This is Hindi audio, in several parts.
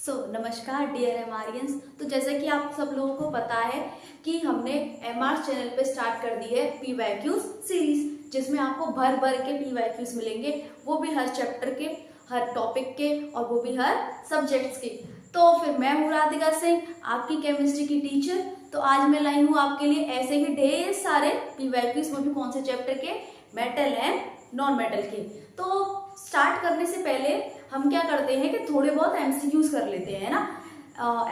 नमस्कार डियर एमआरियंस। तो जैसे कि आप सब लोगों को पता है कि हमने एमआर चैनल पे स्टार्ट कर दी है पीवाईक्यूज सीरीज, जिसमें आपको भर भर के पीवाईक्यूज मिलेंगे, वो भी हर चैप्टर के, हर टॉपिक के, और वो भी हर सब्जेक्ट्स के। तो फिर मैं हूँ राधिका सिंह, आपकी केमिस्ट्री की टीचर। तो आज मैं लाई हूँ आपके लिए ऐसे ही ढेर सारे पीवाईक्यूज, वो भी कौन से चैप्टर के, मेटल एंड नॉन मेटल के। तो स्टार्ट करने से पहले हम क्या करते हैं कि थोड़े बहुत एमसीक्यूज कर लेते हैं ना,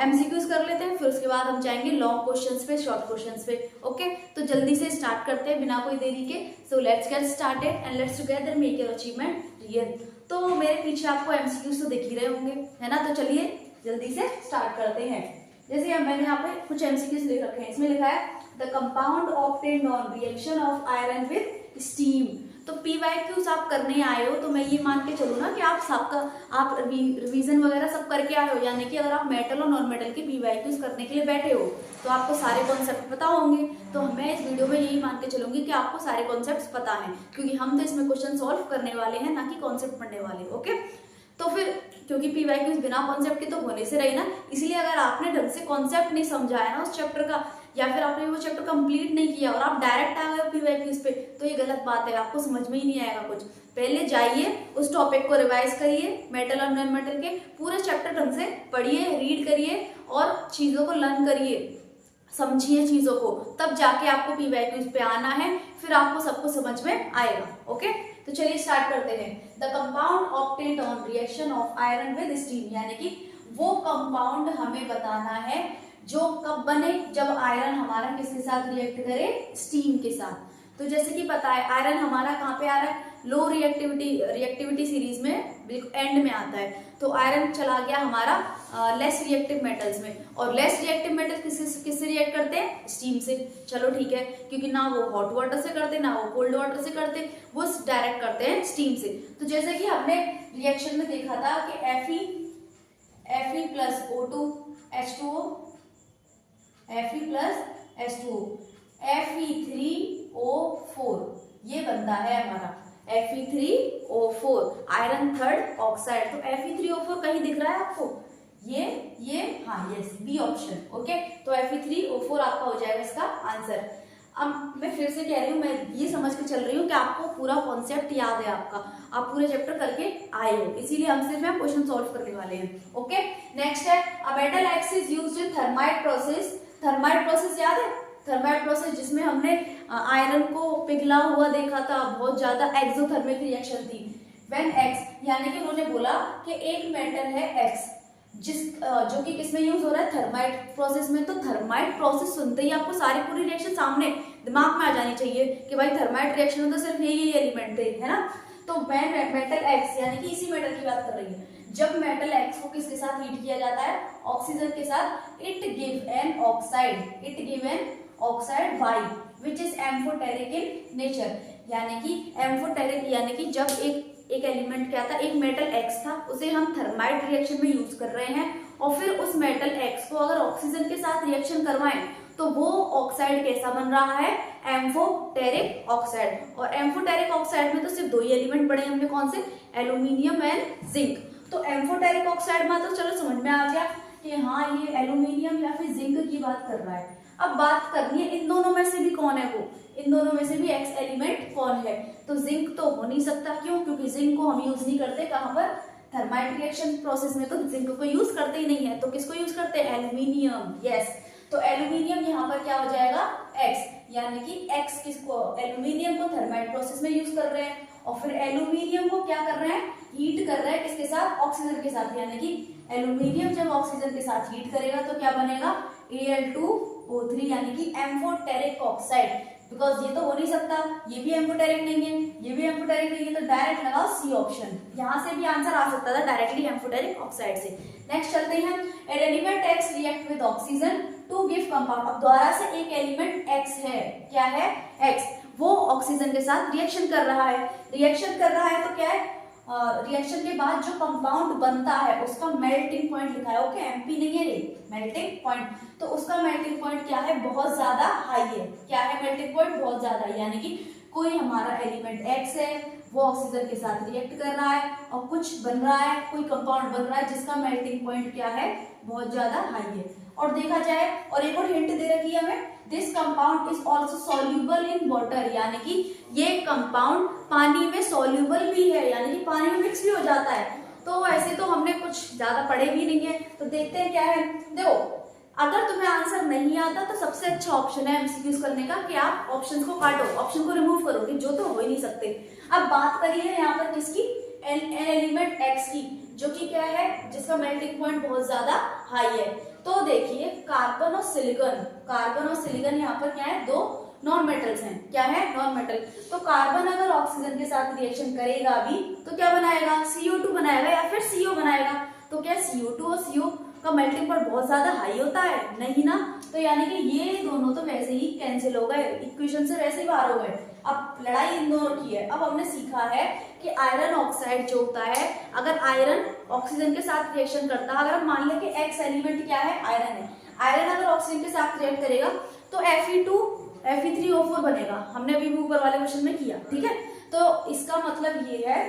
एमसीक्यूज कर लेते हैं, फिर उसके बाद हम जाएंगे लॉन्ग क्वेश्चंस पे, शॉर्ट क्वेश्चंस पे। ओके, तो जल्दी से स्टार्ट करते हैं बिना कोई देरी के। So let's get started and let's together make your achievement real. तो मेरे पीछे आपको एमसीक्यूज तो दिख ही रहे होंगे, है ना। तो चलिए जल्दी से स्टार्ट करते हैं। जैसे मैंने यहाँ पे कुछ एमसीक्यूज लिख रखे हैं। इसमें लिखा है the compound obtained on reaction of iron with steam. तो पीवाईक्यूज आप करने आए हो, तो मैं ये मान के चलूँ ना कि आप रिवीजन वगैरह सब करके आए हो, यानी कि अगर आप मेटल और नॉन मेटल के पीवाईक्यूज करने के लिए बैठे हो तो आपको सारे कॉन्सेप्ट पता होंगे। तो मैं इस वीडियो में यही मान के चलूंगी कि आपको सारे कॉन्सेप्ट्स पता हैं, क्योंकि हम तो इसमें क्वेश्चन सॉल्व करने वाले हैं, ना कि कॉन्सेप्ट पढ़ने वाले। ओके, तो फिर क्योंकि पीवाईक्यूज बिना कॉन्सेप्ट के तो होने से रही ना, इसलिए अगर आपने ढंग से कॉन्सेप्ट नहीं समझा है ना उस चैप्टर का, या फिर आपने वो चैप्टर कंप्लीट नहीं किया और आप डायरेक्ट आ गए पीवाईक्यूज पे, तो ये गलत बात है, आपको समझ में ही नहीं आएगा कुछ। पहले जाइए उस टॉपिक को रिवाइज करिए, मेटल और नॉन मेटल के पूरे चैप्टर ढंग से पढ़िए, रीड करिए और चीजों को लर्न करिए, समझिए चीजों को, तब जाके आपको पीवाईक्यूज पे आना है, फिर आपको सब कुछ समझ में आएगा। ओके, तो चलिए स्टार्ट करते हैं। The compound obtained on reaction of iron with steam, यानी कि वो कंपाउंड हमें बताना है जो कब बने, जब आयरन हमारा किसके साथ रिएक्ट करे, स्टीम के साथ। तो जैसे कि पता है आयरन हमारा कहाँ पे आ रहा है, लो रिएक्टिविटी सीरीज में बिल्कुल एंड में आता है। तो आयरन चला गया हमारा लेस रिएक्टिव मेटल्स में, और लेस रिएक्टिव मेटल किससे रिएक्ट करते हैं, स्टीम से। चलो ठीक है, क्योंकि ना वो हॉट वाटर से करते, ना वो कोल्ड वाटर से करते, वो डायरेक्ट करते हैं स्टीम से। तो जैसे कि हमने रिएक्शन में देखा था कि Fe plus O2 H2O, Fe plus H2O, Fe3O4, ये बनता है हमारा Fe3O4, आयरन थर्ड ऑक्साइड। तो Fe3O4 कहीं दिख रहा है आपको, ये हाँ, यस, बी ऑप्शन। ओके, तो Fe3O4 आपका हो जाएगा इसका आंसर। अब मैं फिर से कह रही हूँ, मैं ये समझ के चल रही हूँ कि आपको पूरा कॉन्सेप्ट याद है, आपका आप पूरे चैप्टर करके आए हो, इसीलिए हम सिर्फ क्वेश्चन सॉल्व करने वाले हैं। ओके, नेक्स्ट है a metal x is used in thermite process. Thermite process याद है, थर्माइट प्रोसेस जिसमें हमने आयरन को पिघला हुआ देखा था, बहुत ज्यादा एक्सोथर्मिक रिएक्शन थी। व्हेन एक्स, यानी कि उन्होंने बोला कि एक मेटल है एक्स जो कि किसमें यूज हो रहा है, थर्माइट प्रोसेस में। तो थर्माइट प्रोसेस सुनते ही आपको सारी पूरी रिएक्शन सामने दिमाग में आ जानी चाहिए कि भाई थर्माइट रिएक्शन में तो सिर्फ यही एलिमेंट थे, है ना। तो व्हेन मेटल एक्स, यानी कि इसी मेटल की बात कर रही है, जब मेटल एक्स को किसके साथ हीट किया जाता है, ऑक्सीजन के साथ, it give an oxide Y which is amphoteric in nature. यानी कि एम्फोटेरिक, यानी कि जब एक एलिमेंट क्या था, एक मेटल एक्स था, उसे हम थर्माइट रिएक्शन में यूज कर रहे हैं, और फिर उस मेटल एक्स को अगर ऑक्सीजन के साथ रिएक्शन करवाएं तो वो ऑक्साइड कैसा बन रहा है, एम्फोटेरिक ऑक्साइड। और एम्फोटेरिक ऑक्साइड में तो सिर्फ दो ही एलिमेंट पढ़े हमने, कौन से, एल्यूमिनियम एंड जिंक। तो एम्फोटेरिक ऑक्साइड में तो चलो समझ में आ गया कि हाँ ये एल्यूमिनियम या फिर जिंक की बात कर रहा है। अब बात करनी है इन दोनों में से भी कौन है वो, इन दोनों में से भी एक्स एलिमेंट कौन है। तो जिंक तो हो नहीं सकता, क्यों, क्योंकि जिंक को हम यूज नहीं करते कहाँ पर, थर्माइट रिएक्शन प्रोसेस में तो जिंक को यूज करते ही नहीं है। तो किसको यूज करते हैं, एल्यूमिनियम। यस, तो एल्यूमिनियम यहाँ पर क्या हो जाएगा, एक्स, यानी कि एक्स किसको, एल्यूमिनियम को थर्माइट प्रोसेस में यूज कर रहे हैं, और फिर एल्यूमिनियम को क्या कर रहे हैं, हीट कर रहे हैं किसके साथ, ऑक्सीजन के साथ। यानी कि एल्यूमिनियम जब ऑक्सीजन के साथ हीट करेगा तो क्या बनेगा, Al2O3, यानी कि एम्फोटेरिक ऑक्साइड। बिकॉज ये तो हो नहीं सकता, ये भी एम्फोटेरिक नहीं है, ये भी एम्फोटेरिक नहीं है, तो डायरेक्ट लगाओ सी ऑप्शन। यहाँ से भी आंसर आ सकता था डायरेक्टली एम्फोटेरिक ऑक्साइड से। नेक्स्ट चलते हैं, an element X react with oxygen to give compound. अब दोबारा से एक एलिमेंट एक्स है, क्या है, एक्स, वो ऑक्सीजन के साथ रिएक्शन कर रहा है। रिएक्शन कर रहा है तो क्या है, रिएक्शन के बाद जो कंपाउंड बनता है उसका मेल्टिंग पॉइंट लिखा है। ओके, एमपी नहीं है ये, मेल्टिंग पॉइंट। तो उसका मेल्टिंग पॉइंट क्या है, बहुत ज्यादा हाई है। क्या है मेल्टिंग पॉइंट, बहुत ज्यादा, यानी कि कोई हमारा एलिमेंट एक्स है, वो ऑक्सीजन के साथ रिएक्ट कर रहा है और कुछ बन रहा है, कोई कंपाउंड बन रहा है जिसका मेल्टिंग पॉइंट क्या है, बहुत ज्यादा हाई है। और देखा जाए, और एक और हिंट दे रखी है हमें, this compound is also soluble in water, यानी कि ये कंपाउंड पानी में सॉल्यूबल भी है, यानी कि पानी में मिक्स भी हो जाता है। तो ऐसे तो हमने कुछ ज्यादा पढ़े भी नहीं है, तो देखते हैं क्या है। देखो, अगर तुम्हें आंसर नहीं आता तो सबसे अच्छा ऑप्शन है एमसीक्यूज करने का कि आप ऑप्शन को काटो, ऑप्शन को रिमूव करो, कि जो तो हो ही नहीं सकते। अब बात करिए यहाँ पर किसकी, एन एलिमेंट एक्स की, जो कि क्या है, जिसका मेल्टिंग पॉइंट बहुत ज्यादा हाई है। तो देखिए कार्बन और सिलिकॉन, कार्बन और सिलिकॉन यहाँ पर क्या है, दो नॉन मेटल्स हैं। क्या है, नॉन मेटल। तो कार्बन अगर ऑक्सीजन के साथ रिएक्शन करेगा भी तो क्या बनाएगा, CO2 बनाएगा या फिर CO बनाएगा। तो क्या CO2 और CO का मेल्टिंग पॉइंट बहुत ज्यादा हाई होता है, नहीं ना। तो यानी कि ये दोनों तो वैसे ही कैंसिल हो गए, इक्वेशन से वैसे ही बाहर हो गए। अब लड़ाई इन दोनों की है। अब हमने सीखा है कि आयरन ऑक्साइड जो होता है, अगर आयरन ऑक्सीजन के साथ रिएक्शन करता है, अगर हम मान लें कि एक्स एलिमेंट क्या है, आयरन है, आयरन अगर ऑक्सीजन के साथ रिएक्ट करेगा तो Fe3O4 बनेगा। हमने अभी ऊपर वाले क्वेश्चन में किया, ठीक है। तो इसका मतलब ये है,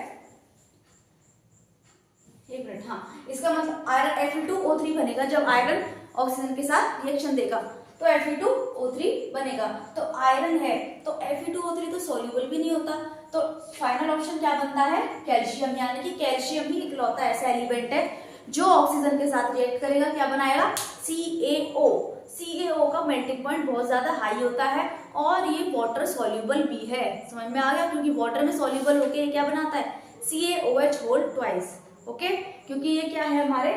एक मिनट, हाँ, इसका मतलब आयरन Fe2O3 बनेगा जब आयरन ऑक्सीजन के साथ रिएक्शन देगा, तो Fe2O3 बनेगा। तो आयरन है तो Fe2O3 तो सॉल्यूबल भी नहीं होता, तो फाइनल ऑप्शन क्या बनता है, कैल्शियम। यानी कि कैल्शियम ही इकलौता ऐसा एलिमेंट है जो ऑक्सीजन के साथ रिएक्ट करेगा, क्या बनाएगा, CaO। CaO का मेल्टिंग पॉइंट बहुत ज्यादा हाई होता है और ये वाटर सॉल्यूबल भी है। समझ में आ गया, क्योंकि वाटर में सॉल्यूबल होके क्या बनाता है, CaOH होल ट्वाइस। ओके, क्योंकि ये क्या है, हमारे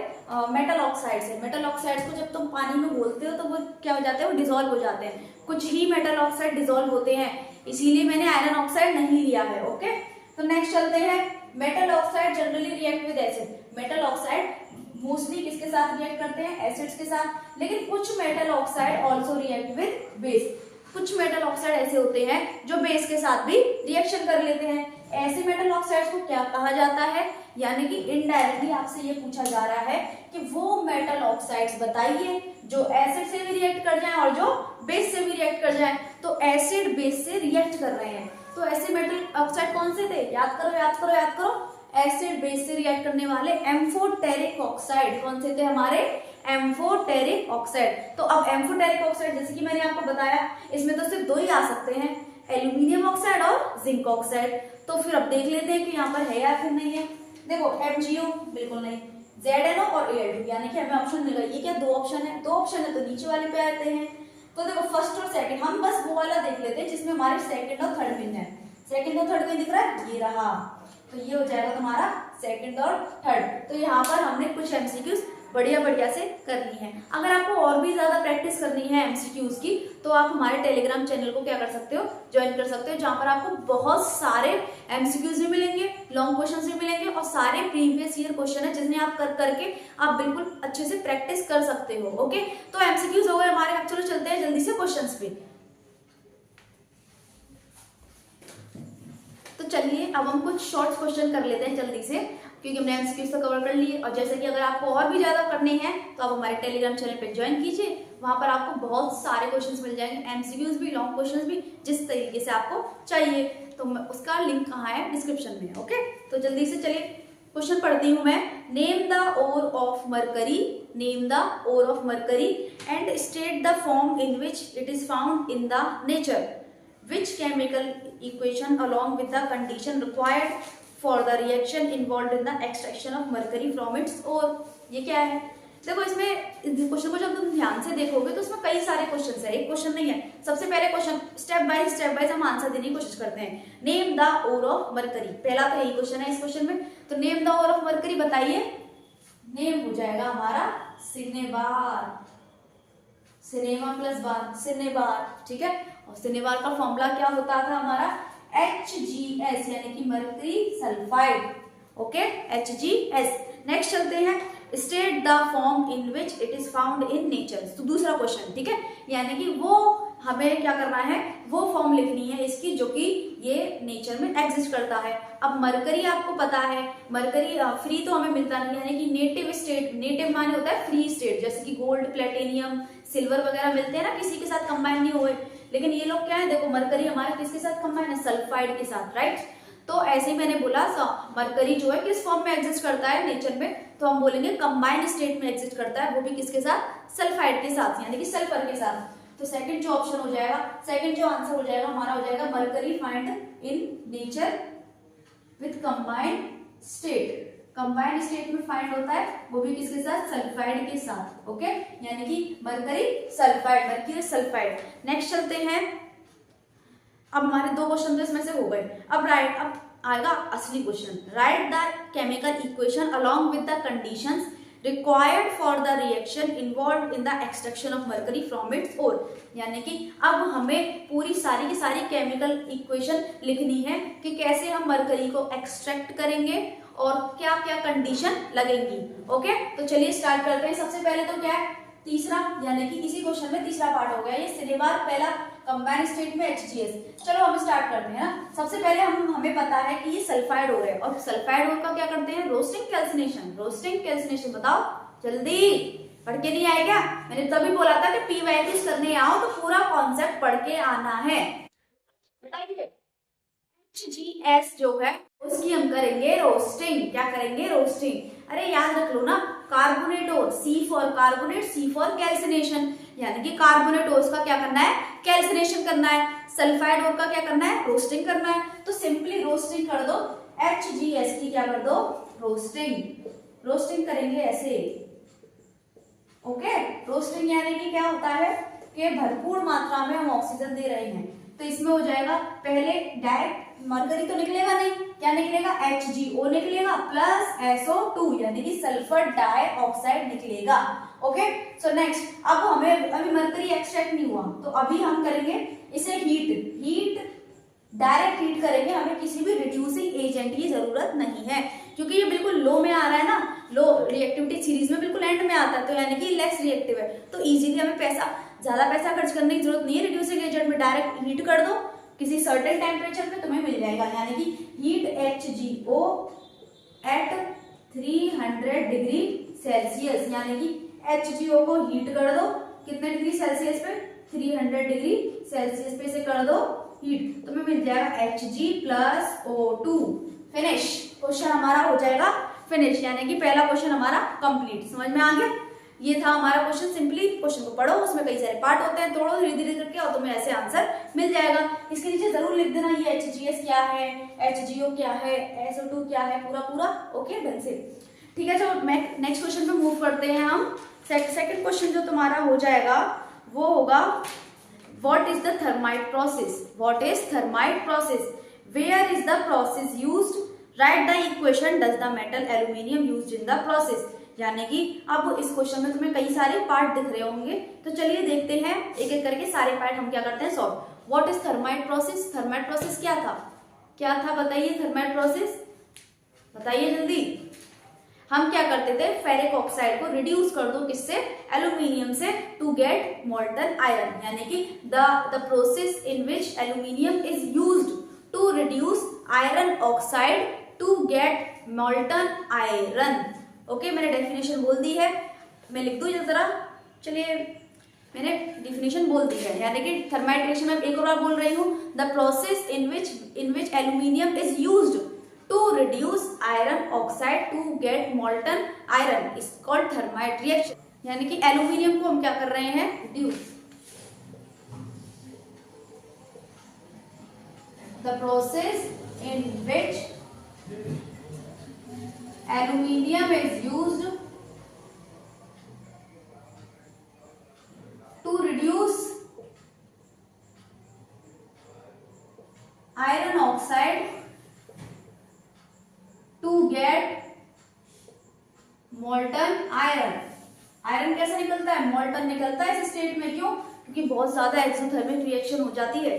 मेटल ऑक्साइड्स है। मेटल ऑक्साइड्स को जब तुम पानी में घोलते हो तो वो क्या हो जाते हैं, वो डिसॉल्व हो जाते हैं। कुछ ही मेटल ऑक्साइड डिसॉल्व होते हैं, इसीलिए मैंने आयरन ऑक्साइड नहीं लिया है। ओके, तो नेक्स्ट चलते हैं। Metal oxide generally react with acid. Metal oxide mostly किसके साथ रिएक्ट करते हैं, एसिड्स के साथ। लेकिन कुछ metal oxide also react with base. कुछ मेटल ऑक्साइड ऐसे होते हैं जो बेस के साथ भी रिएक्शन कर लेते हैं। ऐसे मेटल ऑक्साइड्स को क्या कहा जाता है, यानी कि इनडायरेक्टली आपसे ये पूछा जा रहा है कि वो मेटल ऑक्साइड्स बताइए जो एसिड से भी रिएक्ट कर जाएं और जो बेस से भी रिएक्ट कर जाएं। तो एसिड बेस से रिएक्ट कर रहे हैं, तो ऐसे मेटल ऑक्साइड कौन से थे, याद करो याद करो याद करो। एसिड बेस से रिएक्ट करने वाले एम्फोटेरिक ऑक्साइड कौन से थे, हमारे एम्फोटेरिक ऑक्साइड। तो अब एम्फोटेरिक ऑक्साइड जैसे कि मैंने आपको बताया, इसमें तो सिर्फ दो ही आ सकते हैं, एल्यूमिनियम ऑक्साइड और जिंक ऑक्साइड। तो फिर अब देख लेते हैं कि यहाँ पर है या फिर नहीं है। देखो MgO बिल्कुल नहीं, ZnO और Al2, यानी कि हमें ऑप्शन मिल गया। ये क्या, दो ऑप्शन है, दो ऑप्शन है तो नीचे वाले पे आते हैं। तो देखो फर्स्ट और सेकंड, हम बस वो वाला देख लेते हैं जिसमें हमारे सेकंड और थर्ड पिन है। सेकंड और थर्ड पिन दिख रहा है, ये रहा, तो ये हो जाएगा तुम्हारा सेकंड और थर्ड। तो यहाँ पर हमने कुछ एमसीक्यूज बढ़िया बढ़िया से करनी है। अगर आपको और भी ज्यादा प्रैक्टिस करनी है एमसीक्यूज की, तो आप हमारे टेलीग्राम चैनल को क्या कर सकते हो, ज्वाइन कर सकते हो, जहां पर आपको बहुत सारे एमसीक्यूज भी मिलेंगे, लॉन्ग क्वेश्चंस भी मिलेंगे और सारे प्रीवियस ईयर क्वेश्चन है जिन्हें आप कर करके आप बिल्कुल अच्छे से प्रैक्टिस कर सकते हो। ओके, तो एमसीक्यूज हो गए हमारे। चलो चलते हैं जल्दी से क्वेश्चंस पे। तो चलिए अब हम कुछ शॉर्ट क्वेश्चन कर लेते हैं जल्दी से, क्योंकि हमने एमसीक्यूज तो कवर कर लिए। और जैसे कि अगर आपको और भी ज्यादा करने हैं तो आप हमारे टेलीग्राम चैनल पे ज्वाइन कीजिए, वहां पर आपको बहुत सारे क्वेश्चंस मिल जाएंगे, एमसीक्यूज भी, लॉन्ग क्वेश्चंस भी, जिस तरीके से आपको चाहिए। तो उसका लिंक कहाँ है, डिस्क्रिप्शन में। ओके, तो जल्दी से चलिए क्वेश्चन पढ़ती हूँ मैं। Name the ore of mercury, name the ore of mercury and state the form in which it is found in the nature. Which chemical equation along with the condition required for the reaction involved in the extraction of mercury from its ore। ये क्या है, देखो इसमें क्वेश्चन को जब तुम ध्यान से देखोगे तो इसमें कई सारे क्वेश्चन है, एक क्वेश्चन नहीं है। सबसे पहले क्वेश्चन स्टेप बाय हम आंसर देने की कोशिश करते हैं। Name the ore of mercury, पहला तो यही क्वेश्चन है इस क्वेश्चन में। तो name the ore of mercury बताइए, नेम हो जाएगा हमारा cinnabar, cinema plus bar, cinnabar, ठीक है। और सिनेबार का फॉर्मूला क्या होता था हमारा, HgS, यानी कि mercury sulphide. Okay, HgS। Next चलते हैं, state the form in which it is found in nature. तो दूसरा क्वेश्चन, ठीक है, यानी कि वो हमें क्या करना है, वो फॉर्म लिखनी है इसकी जो कि ये नेचर में एग्जिस्ट करता है। अब मरकरी आपको पता है, मरकरी फ्री तो हमें मिलता नहीं, यानी कि नेटिव स्टेट, नेटिव माने होता है फ्री स्टेट, जैसे कि गोल्ड, प्लेटिनियम, सिल्वर वगैरह मिलते हैं ना, किसी के साथ कंबाइन नहीं हुए। लेकिन ये लोग क्या है, देखो मरकरी हमारा किसके साथ कंबाइन है, सल्फाइड के साथ, राइट। तो ऐसे ही मैंने बोला मरकरी जो है किस फॉर्म में एग्जिस्ट करता है नेचर में, तो हम बोलेंगे कंबाइंड स्टेट में एग्जिस्ट करता है, वो भी किसके साथ, सल्फाइड के साथ, यानी कि सल्फर के साथ। तो सेकंड जो ऑप्शन हो जाएगा, सेकंड जो आंसर हो जाएगा हमारा हो जाएगा mercury find in nature with combined state. Combined state में फाइंड होता है वो भी किसके साथ, सल्फाइड के साथ। ओके, यानी कि mercury sulphide, mercury sulphide. Next चलते हैं, अब हमारे 2 क्वेश्चन तो इसमें से हो गए। अब आएगा असली question, write the chemical equation along with the conditions required for the reaction involve in the extraction of mercury from its ore. यानी कि अब हमें पूरी सारी की सारी केमिकल इक्वेशन लिखनी है कि कैसे हम मरकरी को एक्सट्रैक्ट करेंगे और क्या क्या कंडीशन लगेंगी। ओके, तो चलिए स्टार्ट करते हैं। सबसे पहले तो क्या है, तीसरा, यानी कि इसी क्वेश्चन में तीसरा पार्ट हो गया ये सिलेबार, पहला कंबाइंड स्टेट में HGS। चलो हम स्टार्ट करते हैं ना। सबसे पहले हमें पता है कि ये सल्फाइड ओर है, और सल्फाइड ओर का क्या करते हैं, रोस्टिंग कैल्सिनेशन। रोस्टिंग कैल्सिनेशन बताओ जल्दी, पढ़ के नहीं आए क्या? मैंने तभी बोला था कि पी वैल्यूज करने आओ तो पूरा कॉन्सेप्ट पढ़ के आना है। बताइए, HGS जो है उसकी हम करेंगे रोस्टिंग। क्या करेंगे, रोस्टिंग। अरे याद रख लो ना, कार्बोनेट और C for carbonate, C for calcination, यानी कि कार्बोनेट ओर्स का क्या करना है, कैल्सिनेशन करना है। सल्फाइड ओर का क्या करना है, रोस्टिंग करना है। तो सिंपली रोस्टिंग कर दो, HGS की क्या कर दो, रोस्टिंग। रोस्टिंग करेंगे ऐसे। ओके, रोस्टिंग यानी कि क्या होता है कि भरपूर मात्रा में हम ऑक्सीजन दे रहे हैं, तो इसमें हो जाएगा पहले डायरेक्ट मरकरी तो निकलेगा नहीं, क्या निकलेगा, HgO निकलेगा प्लस SO2 यानी कि सल्फर डाइऑक्साइड निकलेगा। ओके, सो नेक्स्ट, अब हमें अभी मरकरी एक्सट्रैक्ट नहीं हुआ, तो अभी हम करेंगे इसे हीट डायरेक्ट हीट करेंगे। हमें किसी भी रिड्यूसिंग एजेंट की जरूरत नहीं है, क्योंकि ये बिल्कुल लो में आ रहा है ना, लो रिएक्टिविटी सीरीज में बिल्कुल एंड में आता है, तो यानी कि लेस रिएक्टिव है, तो इजीली हमें ज्यादा पैसा खर्च करने की जरूरत नहीं है। रिड्यूसिंग एजेंट में डायरेक्ट हीट कर दो किसी सर्टेन टेम्परेचर पे, तुम्हें मिल जाएगा, यानी कि heat HgO at 300 degree Celsius, यानी कि HgO को हीट कर दो कितने डिग्री सेल्सियस पे, 300 डिग्री सेल्सियस पे से कर दो हीट, तुम्हें मिल जाएगा Hg plus O2। Finish, question हमारा हो जाएगा फिनिश, यानी कि पहला क्वेश्चन हमारा कंप्लीट। समझ में आ गया? ये था हमारा क्वेश्चन। सिंपली क्वेश्चन को पढ़ो, उसमें कई सारे पार्ट होते हैं, तोड़ो धीरे धीरे करके और तुम्हें ऐसे आंसर मिल जाएगा। इसके नीचे जरूर लिख देना ये HGS क्या है, HgO क्या है, SO2 क्या है, पूरा पूरा। ओके, ढंग से, ठीक है। चलो नेक्स्ट क्वेश्चन पे मूव करते हैं हम। सेकंड क्वेश्चन जो तुम्हारा हो जाएगा वो होगा, what is the thermite process. What is thermite process, where is the process used, write the equation, does the metal aluminium used in the process. यानी कि अब इस क्वेश्चन में तुम्हें कई सारे पार्ट दिख रहे होंगे, तो चलिए देखते हैं एक एक करके सारे पार्ट हम क्या करते हैं solve. What is thermite process, thermite process क्या था, क्या था बताइए, थर्माइट प्रोसेस बताइए जल्दी। हम क्या करते थे, फेरिक ऑक्साइड को रिड्यूस कर दो किससे, एल्यूमिनियम से, टू गेट मोल्टन आयरन, यानी कि the process in which aluminium is used to reduce iron oxide to get molten iron. Okay, मैंने डेफिनेशन बोल दी है, मैं लिख दूं जरा, चलिए मैंने डेफिनेशन बोल दी है, यानी कि थर्माइट रिएक्शन में एक और बार बोल रही हूँ, the process in which aluminium is used to reduce iron oxide to get molten iron is called thermite reaction. यानी कि एल्यूमिनियम को हम क्या कर रहे हैं, reduce. The process in which aluminium is used to reduce iron oxide to get molten iron। Iron कैसे निकलता है, मोल्टन निकलता है इस स्टेट में, क्यों, क्योंकि बहुत ज्यादा एक्सोथर्मिक रिएक्शन हो जाती है।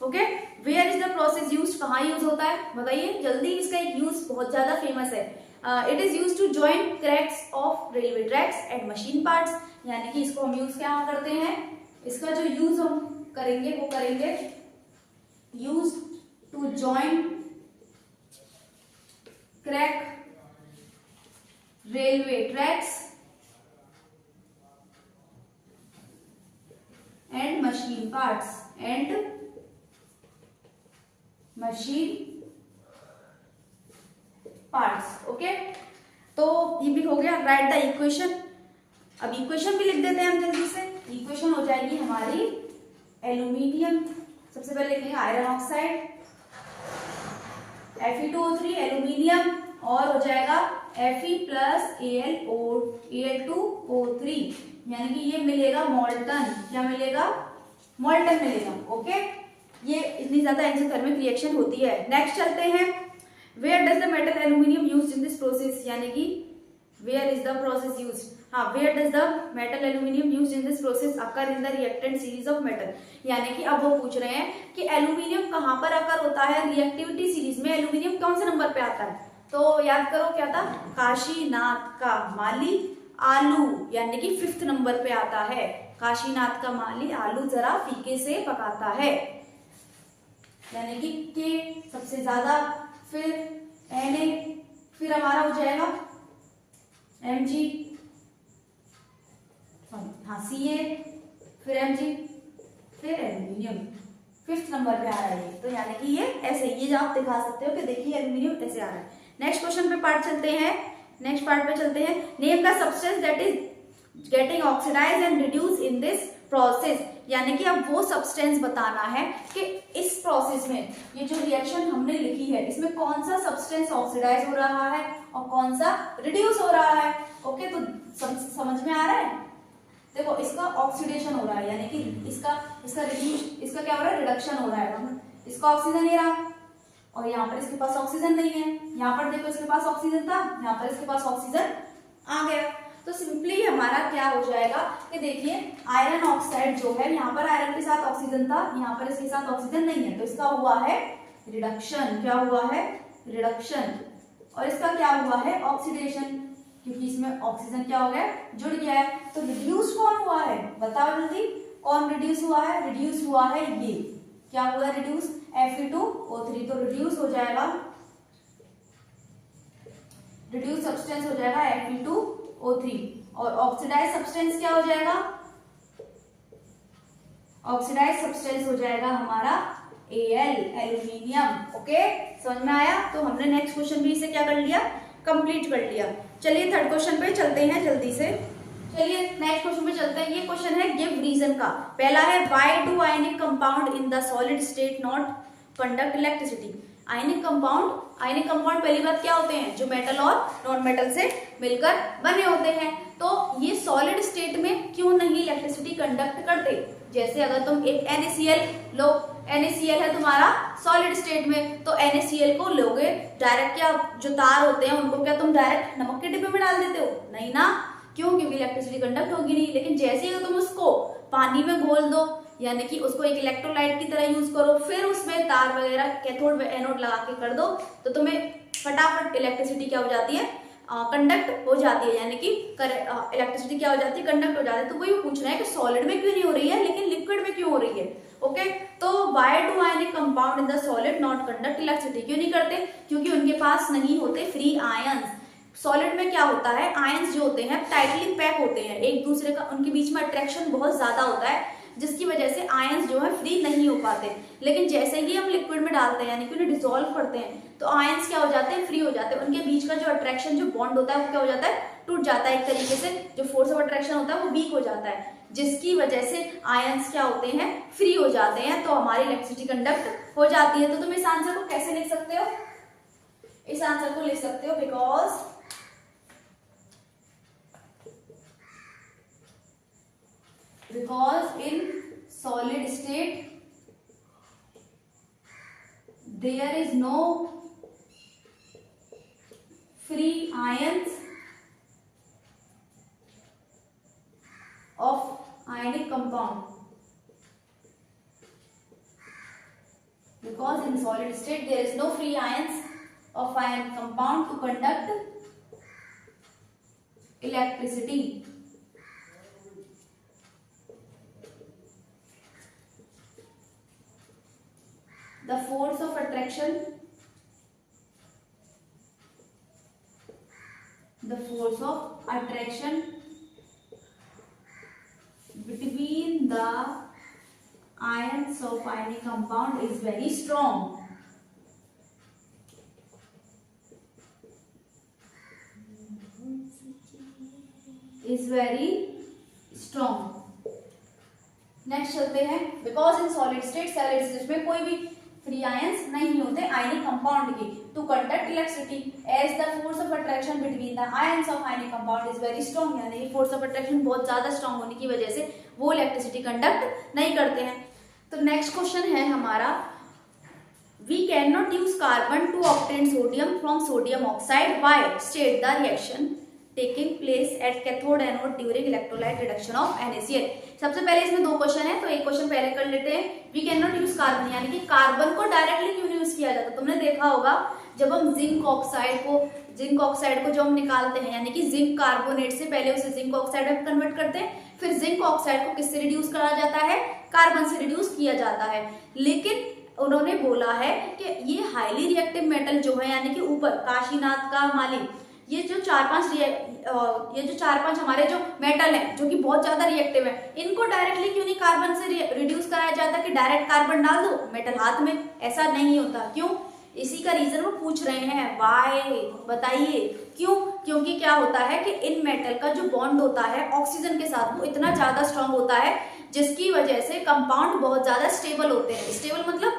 Okay, where is the process used, कहाँ यूज होता है बताइए जल्दी, इसका एक यूज बहुत ज्यादा फेमस है। It is use to join cracks of railway tracks and machine parts, यानी कि इसको हम यूज क्या करते हैं, इसका जो यूज हम करेंगे वो करेंगे use to join crack railway tracks and machine parts parts. Okay, तो ये भी हो गया। Write the equation. अब इक्वेशन भी लिख देते हैं हम जल्दी से। इक्वेशन हो जाएगी हमारी एल्यूमिनियम, सबसे पहले लिखेंगे आयरन ऑक्साइड Fe2O3 एल्यूमिनियम, और हो जाएगा Fe प्लस Al2O3, यानी कि ये मिलेगा मोल्टन। क्या मिलेगा? मोल्टन मिलेगा। ओके, ये इतनी ज्यादा एक्सोथर्मिक रिएक्शन होती है। नेक्स्ट चलते हैं, where does the metal aluminium used in this process, यानी कि where is the process used. हाँ, where does the metal aluminium used in this process occur in the reactant series of metal, यानी कि अब वो पूछ रहे हैं कि एल्यूमिनियम कहाँ पर अकर होता है रिएक्टिविटी सीरीज में, एल्यूमिनियम कौन से नंबर पे आता है। तो याद करो क्या था, काशीनाथ का माली आलू, यानी कि 5th नंबर पे आता है। काशीनाथ का माली आलू जरा फीके से पकाता है, यानी कि के सबसे ज्यादा, फिर Na, फिर हमारा हो जाएगा Mg, हाँ Ca, फिर Mg, फिर एल्यूमिनियम 5th नंबर पे आ रहा है। तो यानी कि ये ऐसे, ये आप दिखा सकते हो कि देखिए एल्यूमिनियम ऐसे आ रहा है। नेक्स्ट क्वेश्चन पे पार्ट चलते हैं, नेक्स्ट पार्ट पे चलते हैं। Name the substance that is getting oxidise and reduce in this process, यानी कि अब वो सब्सटेंस बताना है कि इस प्रोसेस में, ये जो रिएक्शन हमने लिखी है, इसमें कौन सा सब्सटेंस ऑक्सीडाइज हो रहा है और कौन सा रिड्यूस हो रहा है। ओके, तो समझ में आ रहा है। देखो, इसका ऑक्सीडेशन हो रहा है, यानी कि इसका रिड्यूस, इसका क्या हो रहा है, रिडक्शन हो रहा है। इसका ऑक्सीजन ले रहा, और यहाँ पर इसके पास ऑक्सीजन नहीं है। यहाँ पर देखो इसके पास ऑक्सीजन था, यहाँ पर इसके पास ऑक्सीजन आ गया। तो सिंपली हमारा क्या हो जाएगा कि देखिए आयरन ऑक्साइड जो है, यहाँ पर आयरन के साथ ऑक्सीजन था, यहाँ पर इसके साथ ऑक्सीजन नहीं है, तो इसका हुआ है रिडक्शन। क्या हुआ है? रिडक्शन। और इसका क्या हुआ है? ऑक्सीडेशन, क्योंकि इसमें ऑक्सीजन क्या हो गया, जुड़ गया है। तो रिड्यूस कौन हुआ है, बताओ जल्दी, कौन रिड्यूस हुआ है? रिड्यूस हुआ है ये, क्या हुआ है रिड्यूस? Fe2O3। तो रिड्यूस हो जाएगा, रिड्यूस सब्सटेंस हो जाएगा Fe2O3, और ऑक्सीडाइज सब्सटेंस क्या हो जाएगा? ऑक्सीडाइज सब्सटेंस हो जाएगा हमारा Al, एल्यूमिनियम। ओके, समझ में आया। तो हमने नेक्स्ट क्वेश्चन भी इसे क्या कर लिया, कंप्लीट कर लिया। चलिए थर्ड क्वेश्चन पे चलते हैं जल्दी से। चलिए नेक्स्ट क्वेश्चन पे चलते हैं। ये क्वेश्चन है गिव रीजन का। पहला है why do ionic compound in the solid state not conduct electricity. Ionic compound पहली बात क्या होते हैं, जो मेटल और नॉन मेटल से मिलकर बने होते हैं। तो ये सॉलिड स्टेट में क्यों नहीं इलेक्ट्रिसिटी कंडक्ट करते। जैसे अगर तुम एक NaCl लो, NaCl है तुम्हारा सॉलिड स्टेट में, तो NaCl को लोगे डायरेक्ट, क्या जो तार होते हैं उनको क्या तुम डायरेक्ट नमक के डिब्बे में डाल देते हो? नहीं ना, क्यों? क्योंकि इलेक्ट्रिसिटी कंडक्ट होगी नहीं। लेकिन जैसे ही तुम उसको पानी में घोल दो, यानी कि उसको एक इलेक्ट्रोलाइट की तरह यूज करो, फिर उसमें तार वगैरह कैथोड व एनोड लगा के कर दो, तो तुम्हें फटाफट इलेक्ट्रिसिटी क्या हो जाती है, कंडक्ट हो जाती है, यानी कि इलेक्ट्रिसिटी क्या हो जाती है, कंडक्ट हो जाती है। तो वही पूछ रहे हैं कि सॉलिड में क्यों नहीं हो रही है लेकिन लिक्विड में क्यों हो रही है। ओके, तो why do ionic compound in the solid not conduct electricity, क्यों नहीं करते? क्योंकि उनके पास नहीं होते फ्री आयंस। सॉलिड में क्या होता है, आयंस जो होते हैं टाइटली पैक होते हैं, एक दूसरे का उनके बीच में अट्रैक्शन बहुत ज्यादा होता है, जिसकी वजह से आयंस जो है फ्री नहीं हो पाते। लेकिन जैसे ही हम लिक्विड में डालते हैं, यानी कि उन्हें डिसॉल्व करते हैं, तो आयंस क्या हो जाते हैं, फ्री हो जाते हैं। उनके बीच का जो अट्रैक्शन, जो बॉन्ड होता है, वो क्या हो जाता है, टूट जाता है। एक तरीके से जो फोर्स ऑफ अट्रैक्शन होता है वो वीक हो जाता है, जिसकी वजह से आयंस क्या होते हैं, फ्री हो जाते हैं। तो हमारी इलेक्ट्रिसिटी कंडक्ट हो जाती है। तो तुम इस आंसर को कैसे लिख सकते हो? इस आंसर को लिख सकते हो because in solid state there is no free ions of ionic compound, because in solid state there is no free ions of ionic compound to conduct electricity. The force of attraction, between the ions of ionic compound is very strong. Is very strong. Next चलते हैं, बिकॉज इन सॉलिड स्टेट में कोई भी फ्री आयंस नहीं होते आयनिक कंपाउंड की, to conduct electricity as the force of attraction between the ions of ionic compound is very strong, यानी फोर्स ऑफ अट्रैक्शन बहुत ज्यादा स्ट्रॉन्ग होने की वजह से वो इलेक्ट्रिसिटी कंडक्ट नहीं करते हैं। तो नेक्स्ट क्वेश्चन है हमारा, we cannot use carbon to obtain sodium from sodium oxide, why? State the reaction taking place at cathode anode during electrolyte reduction of NaCl। सबसे पहले इसमें दो क्वेश्चन है, तो एक क्वेश्चन पहले कर लेते हैं। We can not use carbon, यानी कि कार्बन को डायरेक्टली क्यों नहीं यूज किया जाता। तुमने देखा होगा जब हम जिंक ऑक्साइड को जब हम निकालते हैं, यानी कि जिंक कार्बोनेट से पहले उसे जिंक ऑक्साइड में कन्वर्ट करते हैं, फिर जिंक ऑक्साइड को किससे रिड्यूस करा जाता है, कार्बन से रिड्यूस किया जाता है। लेकिन उन्होंने बोला है कि ये हाईली रिएक्टिव मेटल जो है, यानी कि ऊपर काशीनाथ का मालिक, ये जो चार पांच हमारे जो मेटल हैं जो कि बहुत ज्यादा रिएक्टिव है, इनको डायरेक्टली क्यों नहीं कार्बन से रिड्यूस कराया जाता कि डायरेक्ट कार्बन डाल दो मेटल हाथ में, ऐसा नहीं होता। क्यों? इसी का रीजन वो पूछ रहे हैं, वाई, बताइए क्यों। क्योंकि क्या होता है कि इन मेटल का जो बॉन्ड होता है ऑक्सीजन के साथ वो इतना ज्यादा स्ट्रांग होता है, जिसकी वजह से कंपाउंड बहुत ज्यादा स्टेबल होते हैं। स्टेबल मतलब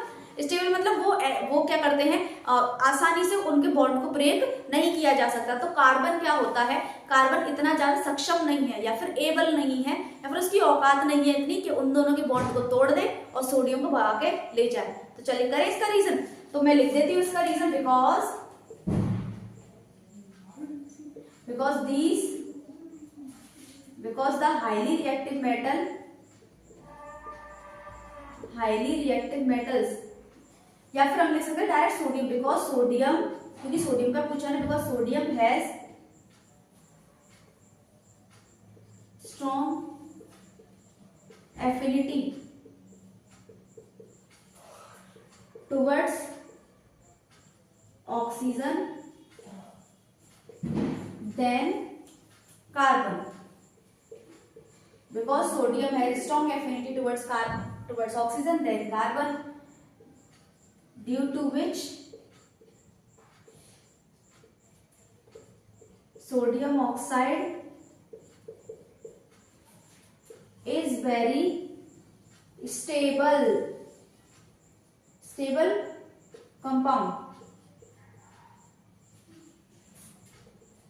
वो क्या करते हैं, आसानी से उनके बॉन्ड को ब्रेक नहीं किया जा सकता। तो कार्बन क्या होता है, कार्बन इतना ज्यादा सक्षम नहीं है, या फिर एबल नहीं है, या फिर उसकी औकात नहीं है इतनी कि उन दोनों के बॉन्ड को तोड़ दे और सोडियम को भगा के ले जाए। तो चलिए करें इसका रीजन, तो मैं लिख देती हूँ इसका reason, because the highly reactive metals, या फिर हम लिख सकते हैं डायरेक्ट सोडियम, बिकॉज सोडियम, क्योंकि सोडियम का पूछा है, because sodium has strong affinity towards oxygen than carbon, because sodium has strong affinity towards oxygen than carbon, due to which sodium oxide is very stable compound,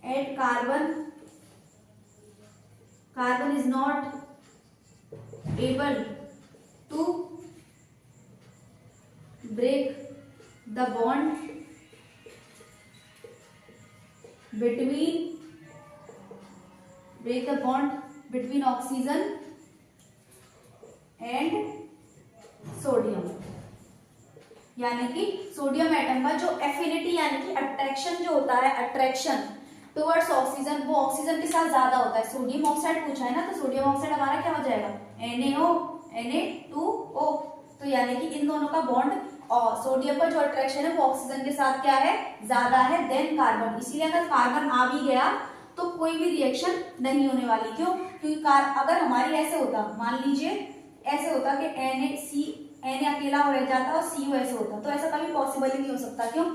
and carbon is not able to break the bond between oxygen and sodium, यानी कि सोडियम एटम का जो एफिनिटी यानी कि अट्रैक्शन जो होता है, अट्रैक्शन टुवर्ड्स ऑक्सीजन, वो ऑक्सीजन के साथ ज्यादा होता है। सोडियम ऑक्साइड पूछा है ना, तो सोडियम ऑक्साइड हमारा क्या हो जाएगा, Na2O। तो यानी कि इन दोनों का बॉन्ड और सोडियम का जो अट्रैक्शन है वो ऑक्सीजन के साथ क्या है, ज्यादा है देन कार्बन। इसीलिए अगर कार्बन आ भी गया तो कोई भी रिएक्शन नहीं होने वाली। क्यों? क्योंकि अगर हमारी ऐसे होता, मान लीजिए ऐसे होता कि Na अकेला हो रह जाता और CO ऐसे होता, तो ऐसा कभी पॉसिबल ही नहीं हो सकता। क्यों?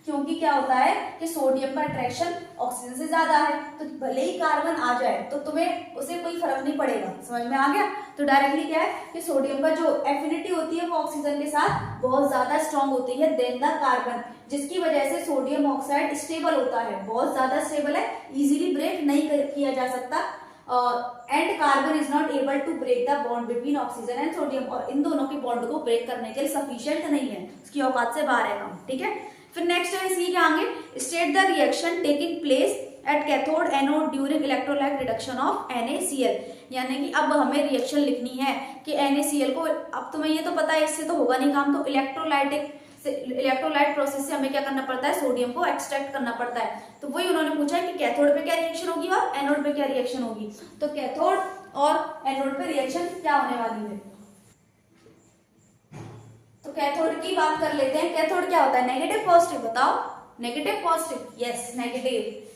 क्योंकि क्या होता है कि सोडियम का अट्रैक्शन ऑक्सीजन से ज्यादा है, तो भले ही कार्बन आ जाए तो तुम्हें उसे कोई फर्क नहीं पड़ेगा। समझ में आ गया? तो डायरेक्टली क्या है कि सोडियम का जो एफिनिटी होती है वो ऑक्सीजन के साथ बहुत ज्यादा स्ट्रांग होती है देन द कार्बन, जिसकी वजह से सोडियम ऑक्साइड स्टेबल होता है, बहुत ज्यादा स्टेबल है, इजीली ब्रेक नहीं किया जा सकता। And carbon is not able to break the bond between oxygen and sodium, और इन दोनों के बॉन्ड को ब्रेक करने के लिए सफिशिएंट नहीं है, उसकी औकात से बाहर है काम। ठीक है, फिर नेक्स्ट है इसी के आगे, state the reaction taking place at cathode anode during electrolyte reduction of NaCl, यानी कि अब हमें रिएक्शन लिखनी है कि NaCl को, अब तुम्हें ये तो पता है इससे तो होगा नहीं काम, तो इलेक्ट्रोलाइट प्रोसेस से हमें क्या करना पड़ता है, सोडियम को एक्सट्रैक्ट करना पड़ता है। तो वही उन्होंने पूछा है कि कैथोड पे क्या रिएक्शन होगी और एनोड पे क्या रिएक्शन होगी। तो कैथोड और एनोड पे रिएक्शन क्या होने वाली है, तो कैथोड की बात कर लेते हैं। कैथोड क्या होता है, नेगेटिव पॉजिटिव, बताओ, negative positive, yes negative.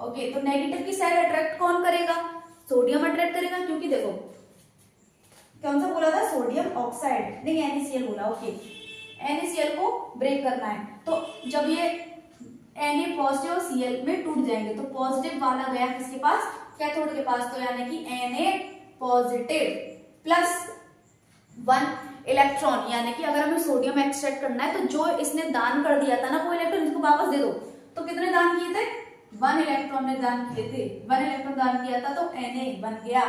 Okay, तो नेगेटिव की साइड अट्रैक्ट कौन करेगा, सोडियम अट्रैक्ट करेगा, क्योंकि देखो कौन सा बोला था, सोडियम ऑक्साइड नहीं NaCl बोला। ओके, NaCl को ब्रेक करना है, तो जब ये Na पॉजिटिव और Cl में टूट जाएंगे, तो पॉजिटिव वाला गया किसके पास, कैथोड के पास, तो यानी कि Na पॉजिटिव प्लस 1 इलेक्ट्रॉन, यानी कि अगर हमें सोडियम एक्सट्रैक्ट करना है तो जो इसने दान कर दिया था ना वो इलेक्ट्रॉन इसको वापस दे दो, तो कितने दान किए थे, 1 इलेक्ट्रॉन ने दान किए थे, 1 इलेक्ट्रॉन दान किया था तो Na बन गया।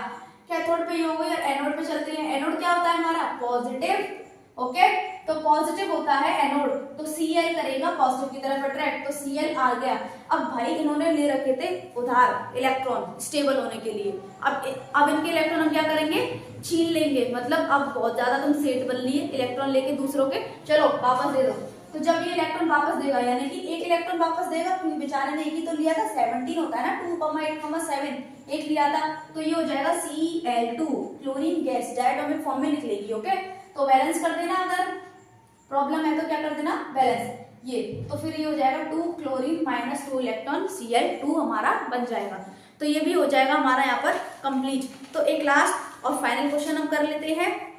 कैथोड पे ये हो गई और एनोड पे चलते हैं। एनोड क्या होता है हमारा, पॉजिटिव, ओके, तो पॉजिटिव होता है एनोड, तो Cl करेगा पॉजिटिव की तरफ अट्रैक्ट, तो Cl आ गया। अब भाई इन्होंने ले रखे थे उधार इलेक्ट्रॉन स्टेबल होने के लिए, अब इनके इलेक्ट्रॉन हम क्या करेंगे, छीन लेंगे, मतलब अब बहुत ज्यादा तुम सेट बन लिए इलेक्ट्रॉन लेके दूसरों के, चलो वापस दे दो। तो जब ये इलेक्ट्रॉन वापस देगा, यानी कि एक इलेक्ट्रॉन वापस देगा, क्योंकि बेचारे ने एक ही तो लिया था, 17 होता है ना, 2,8,7 एक लिया था, तो ये हो जाएगा Cl2, chlorine gas diatomic form में निकलेगी, ओके। तो बैलेंस कर देना, अगर प्रॉब्लम है तो क्या कर देना, बैलेंस, ये तो फिर ये हो जाएगा 2 क्लोरीन माइनस 2 इलेक्ट्रॉन, Cl2 हमारा बन जाएगा। तो ये भी हो जाएगा हमारा यहाँ पर कंप्लीट। तो एक लास्ट और फाइनल क्वेश्चन हम कर लेते हैं,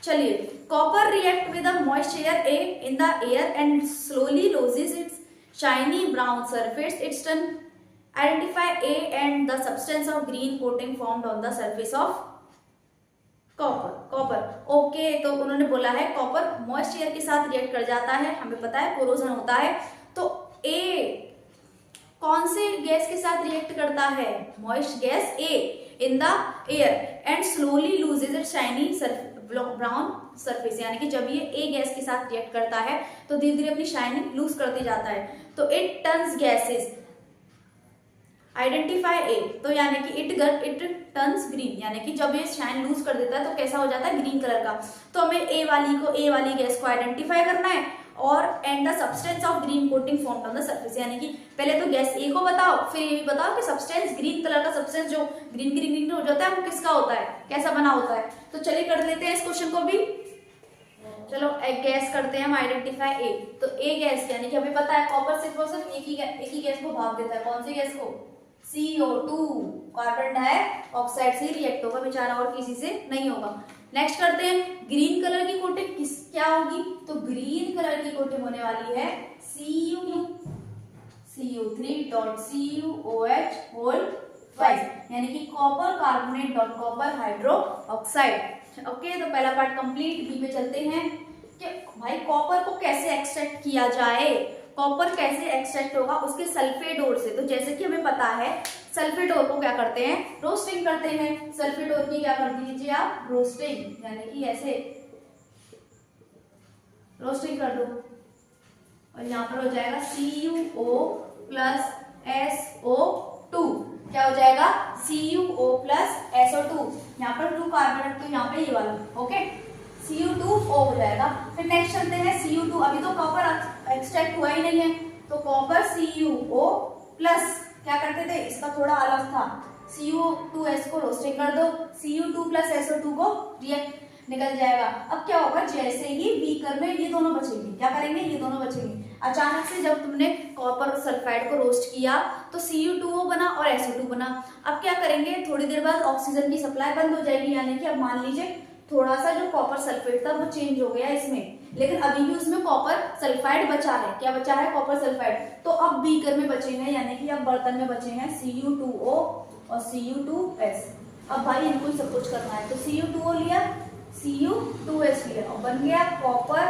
चलिए। Copper react with a moist air A in the air and slowly losses it's shiny brown surface, it's turn identify A and the substance of green coating formed on the surface of copper, okay. तो उन्होंने बोला है कॉपर मॉइस्ट एयर के साथ रिएक्ट कर जाता है, हमें पता है कोरोजन होता है, तो ए कौन से गैस के साथ रिएक्ट करता है, moist gas A in the air and slowly loses it's shiny brown surface, यानी कि जब ये ए गैस के साथ रिएक्ट करता है तो धीरे धीरे अपनी शाइनिंग लूज करते जाता है, तो it turns gases identify A, तो यानी कि इट टर्न्स ग्रीन, यानी कि जब ये शाइन लूज कर देता है तो कैसा हो जाता है, ग्रीन कलर का। तो हमें ए वाली गैस को आइडेंटिफाई करना है और and the substance of green coating formed on the surface, यानी कि पहले तो गैस ए को बताओ, फिर ये भी बताओ कि सब्सटेंस ग्रीन कलर का सब्सटेंस जो ग्रीन हो जाता है वो किसका होता है, कैसा बना होता है। तो चलिए कर लेते हैं इस क्वेश्चन को भी, चलो एक गैस करते हैं हम आइडेंटिफाई ए, तो ए गैस यानी कि हमें पता है कॉपर सिर्फ और सिर्फ एक ही गैस को भाग देता है, कौन सी गैस को, CO2, कार्बन डाइऑक्साइड से रिएक्ट होगा बेचारा, और किसी से नहीं होगा। नेक्स्ट करते हैं, ग्रीन कलर की कोटिंग क्या होगी, तो ग्रीन कलर की कोटिंग होने वाली है Cu3.CuOH होल ट्वाइस, यानी कि copper carbonate dot copper hydroxide, okay. तो पहला पार्ट कंप्लीट। बी पे चलते हैं कि भाई कॉपर को कैसे एक्सट्रैक्ट किया जाए, कॉपर कैसे एक्सट्रैक्ट होगा, उसके सल्फेट ओर से। तो जैसे कि हमें पता है सल्फेट ओर को क्या करते हैं, रोस्टिंग करते हैं। सल्फेट ओर की क्या कर दीजिए आप, रोस्टिंग, यानी कि ऐसे रोस्टिंग कर दो और यहाँ पर हो जाएगा CuO प्लस SO2, क्या हो जाएगा CuO प्लस SO2, यहाँ पर 2 कार्बन, तो यहाँ पे ये वाला, ओके, Cu2O हो जाएगा। फिर नेक्स्ट चलते हैं Cu2, अभी तो कॉपर एक्सट्रैक्ट हुआ ही नहीं है, तो कॉपर CuO प्लस क्या करते थे, इसका थोड़ा अलग था, Cu2S को रोस्टिंग कर दो, Cu2 प्लस SO2 को रिएक्ट निकल जाएगा। अब क्या होगा, जैसे ही बीकर में ये दोनों बचेंगे, क्या करेंगे, ये दोनों बचेंगे। अचानक से जब तुमने कॉपर सल्फाइड को रोस्ट किया तो Cu2O बना और SO2 बना। अब क्या करेंगे, थोड़ी देर बाद ऑक्सीजन की सप्लाई बंद हो जाएगी, यानी कि अब मान लीजिए थोड़ा सा जो कॉपर सल्फेट था वो चेंज हो गया इसमें, लेकिन अभी भी उसमें कॉपर सल्फाइड बचा है। क्या बचा है, कॉपर सल्फाइड। तो अब बीकर में बचे हैं, यानी कि अब बर्तन में बचे हैं Cu2O और Cu2S। अब भाई इनको ही सब कुछ करना है, तो Cu2O लिया, Cu2S लिया और बन गया कॉपर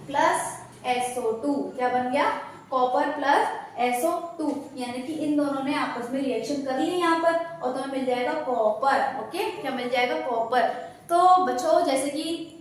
प्लस SO2। क्या बन गया, कॉपर प्लस SO2, यानी कि इन दोनों ने आपस में रिएक्शन कर ली यहाँ पर और तुम्हें मिल जाएगा कॉपर, ओके। क्या मिल जाएगा, कॉपर। तो बच्चों जैसे कि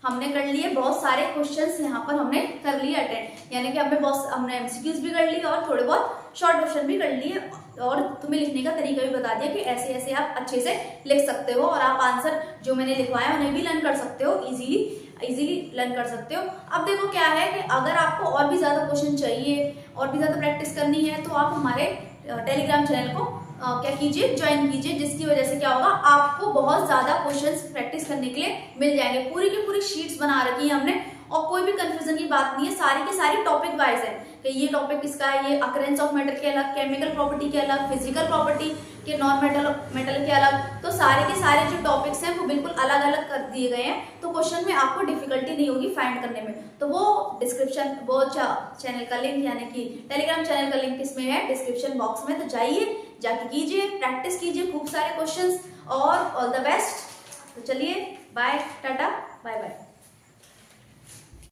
हमने कर लिए बहुत सारे क्वेश्चंस यहाँ पर हमने कर लिए अटेंड, यानी कि हमने MCQs भी कर लिए और थोड़े बहुत शॉर्ट क्वेश्चन भी कर लिए और तुम्हें लिखने का तरीका भी बता दिया कि ऐसे ऐसे आप अच्छे से लिख सकते हो और आप आंसर जो मैंने लिखवाया उन्हें भी लर्न कर सकते हो, इजीली लर्न कर सकते हो। अब देखो क्या है कि अगर आपको और भी ज्यादा क्वेश्चन चाहिए और भी ज्यादा प्रैक्टिस करनी है तो आप हमारे टेलीग्राम चैनल को क्या कीजिए, ज्वाइन कीजिए, जिसकी वजह से क्या होगा, आपको बहुत ज्यादा क्वेश्चंस प्रैक्टिस करने के लिए मिल जाएंगे। पूरी की पूरी शीट्स बना रखी है हमने और कोई भी कंफ्यूजन की बात नहीं है, सारी की सारी टॉपिक वाइज है। कि ये टॉपिक किसका है, ये अकरेंस ऑफ मेटल के अलग, केमिकल प्रॉपर्टी के अलग, फिजिकल प्रॉपर्टी के नॉन मेटल के अलग, तो सारे के सारे जो टॉपिक्स हैं वो बिल्कुल अलग अलग कर दिए गए हैं। तो क्वेश्चन में आपको डिफिकल्टी नहीं होगी फाइंड करने में। तो वो डिस्क्रिप्शन, वो चैनल का लिंक यानी कि टेलीग्राम चैनल का लिंक किसमें है, डिस्क्रिप्शन बॉक्स में। तो जाइए, जाके कीजिए, प्रैक्टिस कीजिए खूब सारे क्वेश्चंस, और ऑल द बेस्ट। तो चलिए, बाय, टाटा, बाय बाय।